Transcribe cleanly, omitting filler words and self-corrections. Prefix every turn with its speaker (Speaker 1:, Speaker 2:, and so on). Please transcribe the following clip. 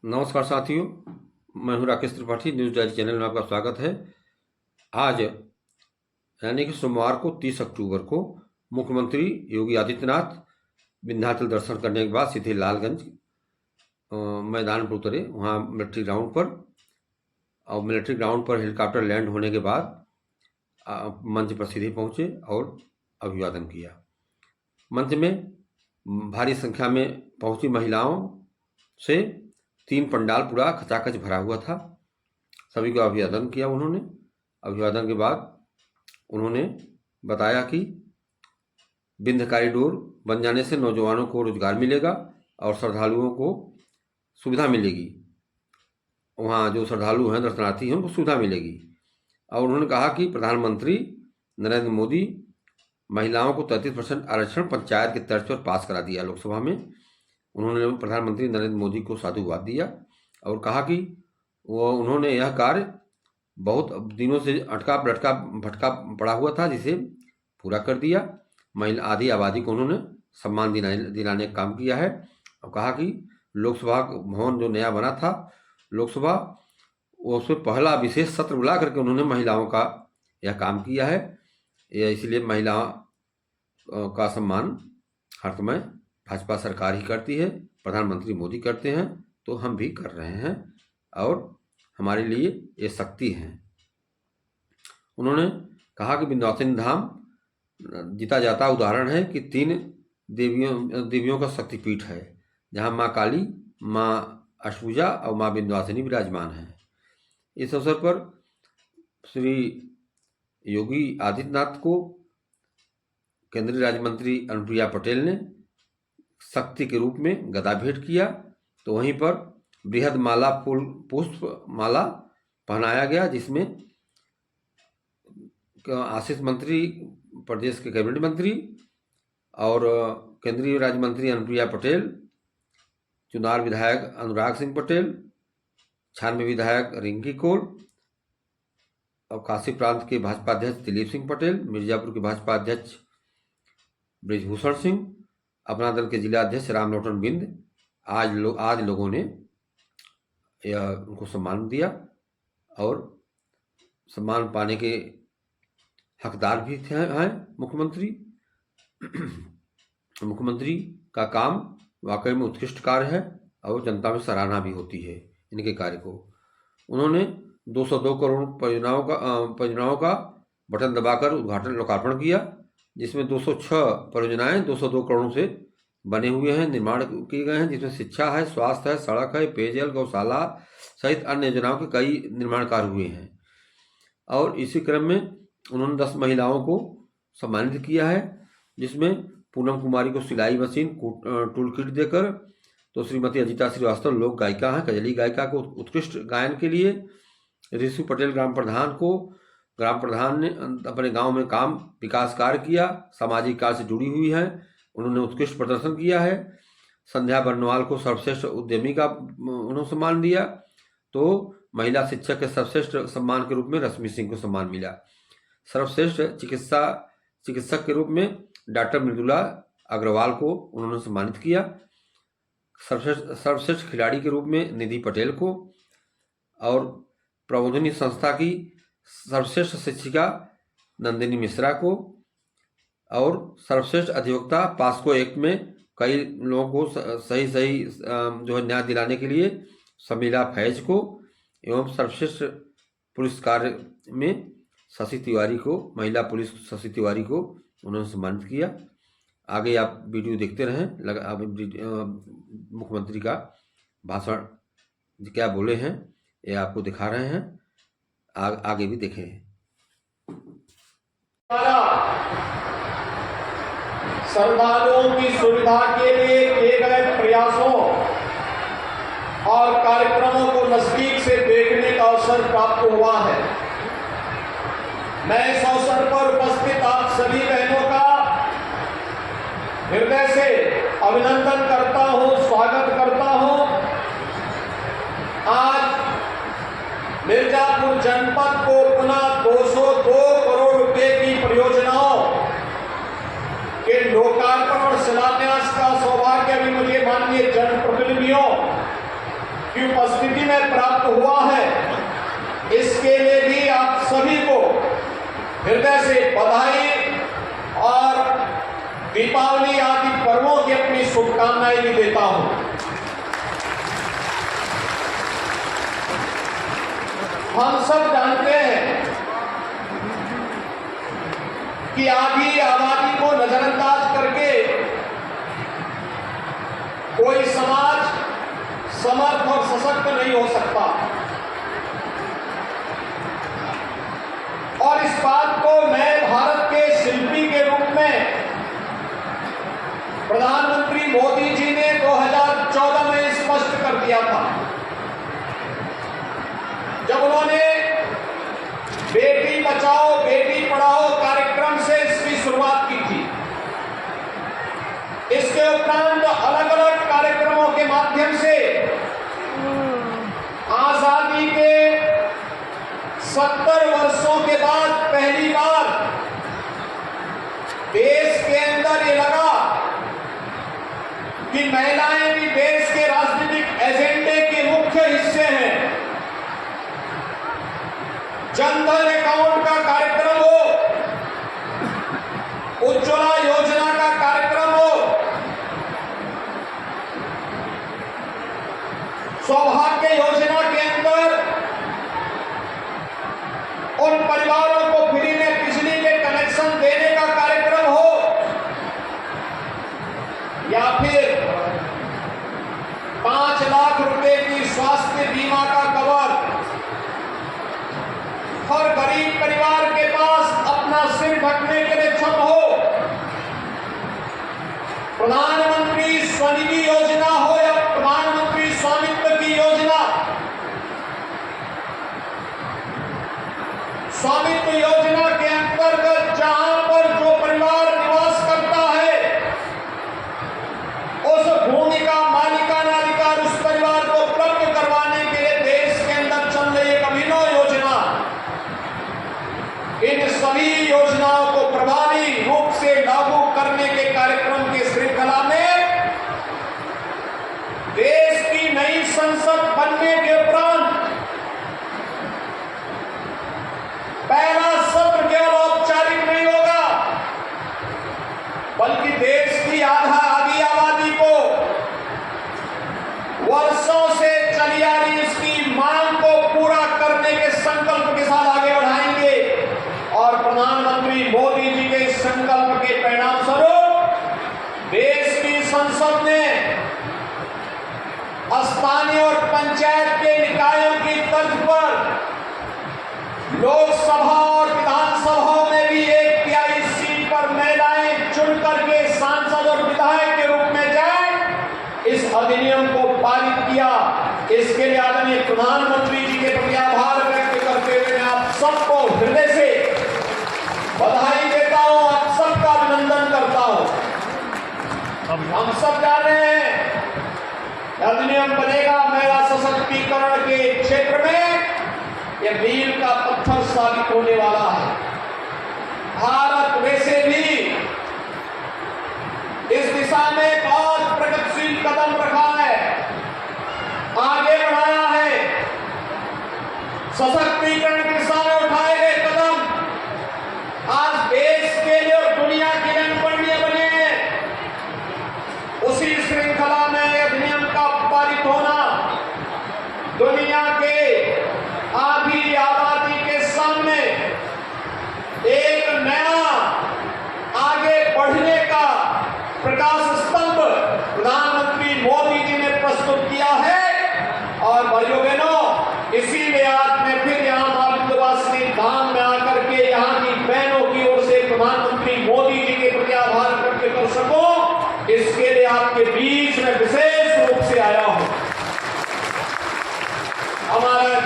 Speaker 1: नमस्कार साथियों, मैं हूं Rakesh Tripathi. News diary channel में आपका स्वागत है। आज यानी कि सोमवार को 30 अक्टूबर को मुख्यमंत्री योगी आदित्यनाथ विंध्याचल दर्शन करने के बाद सीधे लालगंज मैदान पर उतरे। वहां मिलिट्री ग्राउंड पर, और मिलिट्री ग्राउंड पर हेलीकॉप्टर लैंड होने के बाद मंच पर सीधे पहुंचे और अभिवादन किया। मंच में भारी संख्या में पहुंची महिलाओं से 3 पंडाल पूरा खचाखच भरा हुआ था। सभी को अभिवादन किया उन्होंने। अभिवादन के बाद उन्होंने बताया कि विंध्य कॉरिडोर बन जाने से नौजवानों को रोजगार मिलेगा और श्रद्धालुओं को सुविधा मिलेगी। वहाँ जो श्रद्धालु हैं, दर्शनार्थी हैं, उनको सुविधा मिलेगी। और उन्होंने कहा कि प्रधानमंत्री नरेंद्र मोदी महिलाओं को 33% आरक्षण पंचायत के तर्ज पर पास करा दिया लोकसभा में। उन्होंने प्रधानमंत्री नरेंद्र मोदी को साधुवाद दिया और कहा कि उन्होंने यह कार्य बहुत दिनों से अटका भटका पड़ा हुआ था, जिसे पूरा कर दिया। महिला आधी आबादी को उन्होंने सम्मान दिलाने का काम किया है। और कहा कि लोकसभा भवन जो नया बना था लोकसभा, उसमें पहला विशेष सत्र बुला करके उन्होंने महिलाओं का यह काम किया है। इसलिए महिलाओं का सम्मान हर समय भाजपा सरकार ही करती है, प्रधानमंत्री मोदी करते हैं, तो हम भी कर रहे हैं और हमारे लिए ये शक्ति है। उन्होंने कहा कि विंध्यवासिनी धाम जीता जाता उदाहरण है कि 3 देवियों का शक्तिपीठ है, जहाँ माँ काली, माँ अष्टभुजा और माँ विंध्यवासिनी विराजमान है। इस अवसर पर श्री योगी आदित्यनाथ को केंद्रीय राज्य मंत्री अनुप्रिया पटेल ने शक्ति के रूप में गदा भेंट किया, तो वहीं पर बृहद माला पुष्प माला पहनाया गया, जिसमें आशीष मंत्री, प्रदेश के कैबिनेट मंत्री और केंद्रीय राज्य मंत्री अनुप्रिया पटेल, चुनार विधायक अनुराग सिंह पटेल, छानवी विधायक रिंकी कौर और काशी प्रांत के भाजपा अध्यक्ष दिलीप सिंह पटेल, मिर्जापुर के भाजपा अध्यक्ष ब्रिजभूषण सिंह, अपना दल के जिला अध्यक्ष रामलोटन बिंद, आज लोगों ने यह उनको सम्मान दिया और सम्मान पाने के हकदार भी हैं मुख्यमंत्री। मुख्यमंत्री का काम वाकई में उत्कृष्ट कार्य है और जनता में सराहना भी होती है इनके कार्य को। उन्होंने 202 करोड़ परियोजनाओं का बटन दबाकर उद्घाटन लोकार्पण किया, जिसमें 206 परियोजनाएं 202 करोड़ से बने हुए हैं, निर्माण किए गए हैं, जिसमें शिक्षा है, स्वास्थ्य है, सड़क है, पेयजल, गौशाला सहित अन्य योजनाओं के कई निर्माण कार्य हुए हैं। और इसी क्रम में उन्होंने 10 महिलाओं को सम्मानित किया है, जिसमें पूनम कुमारी को सिलाई मशीन टूल किट देकर, तो श्रीमती अजिता श्रीवास्तव लोक गायिका हैं, कजली गायिका को उत्कृष्ट गायन के लिए, ऋषि पटेल ग्राम प्रधान ने अपने गांव में काम विकास कार्य किया, सामाजिक कार्य से जुड़ी हुई है, उन्होंने उत्कृष्ट प्रदर्शन किया है। संध्या बर्नवाल को सर्वश्रेष्ठ उद्यमी का उन्होंने सम्मान दिया। तो महिला शिक्षक के सर्वश्रेष्ठ सम्मान के रूप में रश्मि सिंह को सम्मान मिला। सर्वश्रेष्ठ चिकित्सक के रूप में डॉक्टर मृदुला अग्रवाल को उन्होंने सम्मानित किया। सर्वश्रेष्ठ खिलाड़ी के रूप में निधि पटेल को, और प्रबोधिनी संस्था की सर्वश्रेष्ठ शिक्षिका नंदिनी मिश्रा को, और सर्वश्रेष्ठ अधिवक्ता पास्को एक्ट में कई लोगों को सही जो है न्याय दिलाने के लिए समीला फैज को, एवं सर्वश्रेष्ठ पुलिस कार्य में शशि तिवारी को, महिला पुलिस शशि तिवारी को उन्होंने सम्मानित किया। आगे आप वीडियो देखते रहें। मुख्यमंत्री का भाषण क्या बोले हैं ये आपको दिखा रहे हैं, आगे भी देखें।
Speaker 2: श्रद्धालुओं की सुविधा के लिए किए गए प्रयासों और कार्यक्रमों को नजदीक से देखने का अवसर प्राप्त हुआ है। मैं इस अवसर पर उपस्थित आप सभी बहनों का हृदय से अभिनंदन करता हूं, स्वागत करता हूं। आज मिर्जापुर जनपद को पुनः 202 करोड़ रुपए की परियोजनाओं के लोकार्पण और शिलान्यास का सौभाग्य भी मुझे माननीय जनप्रतिनिधियों की उपस्थिति में प्राप्त हुआ है, इसके लिए भी आप सभी को हृदय से बधाई और दीपावली आदि पर्वों की अपनी शुभकामनाएं भी देता हूं। हम सब जानते हैं कि आधी आबादी को नजरअंदाज करके कोई समाज समर्थ और सशक्त नहीं हो सकता, और इस बात को नए भारत के शिल्पी के रूप में प्रधानमंत्री मोदी जी ने 2014 में स्पष्ट कर दिया था, जब उन्होंने बेटी बचाओ बेटी पढ़ाओ कार्यक्रम से इसकी शुरुआत की थी। इसके उपरांत अलग अलग कार्यक्रमों के माध्यम से आजादी के 70 वर्षों के बाद पहली बार देश के अंदर ये लगा कि महिलाएं भी देश के राजनीतिक एजेंडे के मुख्य हिस्से हैं। जनधन अकाउंट का कार्यक्रम हो, उज्ज्वला योजना का कार्यक्रम हो, सौभाग्य योजना के अंदर उन परिवारों को फ्री में बिजली के कनेक्शन देने का कार्यक्रम हो, या फिर 5 लाख रुपए की स्वास्थ्य बीमा का कवर हर गरीब परिवार के पास अपना सिर ढकने के लिए छत हो, प्रधानमंत्री स्वनिधि योजना हो या प्रधानमंत्री स्वामित्व की योजना। स्वामित्व योजना के अंतर्गत जहां पर जो परिवार निवास करता है, उस भूमि का मालिकाना अधिकार उस परिवार को उपलब्ध करवाने के लिए देश के अंदर चल रही एक अभिनव योजना। इन सभी योजनाओं को प्रभावी रूप से लागू करने के कार्यक्रम की श्रृंखला में देश की नई संसद बनने के उपरांत पहला सत्र केवल औपचारिक नहीं होगा, बल्कि देश की आधी आबादी को वर्षों से चली आ रही इसकी मांग को पूरा करने के संकल्प के साथ आगे बढ़ाएंगे। और प्रधानमंत्री मोदी जी के संकल्प के परिणाम स्वरूप देश की संसद ने स्थानीय और पंचायत के निकायों की तर्ज पर लोकसभा और विधानसभाओं में भी 1/3 सीट पर महिलाएं चुन करके सांसद और विधायक के रूप में जाए, इस अधिनियम को पारित किया। इसके लिए आदरणीय प्रधानमंत्री जी के प्रति आभार व्यक्त करते हुए मैं आप सबको हृदय से बधाई देता हूं, आप सबका अभिनंदन करता हूं। हम सब जान रहे हैं अधिनियम बनेगा महिला सशक्तिकरण के क्षेत्र में यह मील का पत्थर साबित होने वाला है। भारत वैसे भी इस दिशा में बहुत प्रगतिशील कदम रखा है, आगे बढ़ाया है। सशक्तिकरण की दिशा में उठाए गए कदम आज देश के लिए और दुनिया के लिए अनुकरणीय बने हैं। उसी श्रृंखला में अधिनियम का पारित होना दुनिया के आधी आबादी के सामने एक नया आगे बढ़ने का प्रकाश स्तंभ प्रधानमंत्री मोदी जी ने प्रस्तुत किया है। और भाइयों बहनों, इसीलिए आज मैं फिर यहाँ मालिकवासी धाम में आकर के यहाँ की बहनों की ओर से प्रधानमंत्री मोदी जी के प्रति आभार व्यक्त कर सकूं, इसके लिए आपके बीच में विशेष रूप से आया हूं। हमारा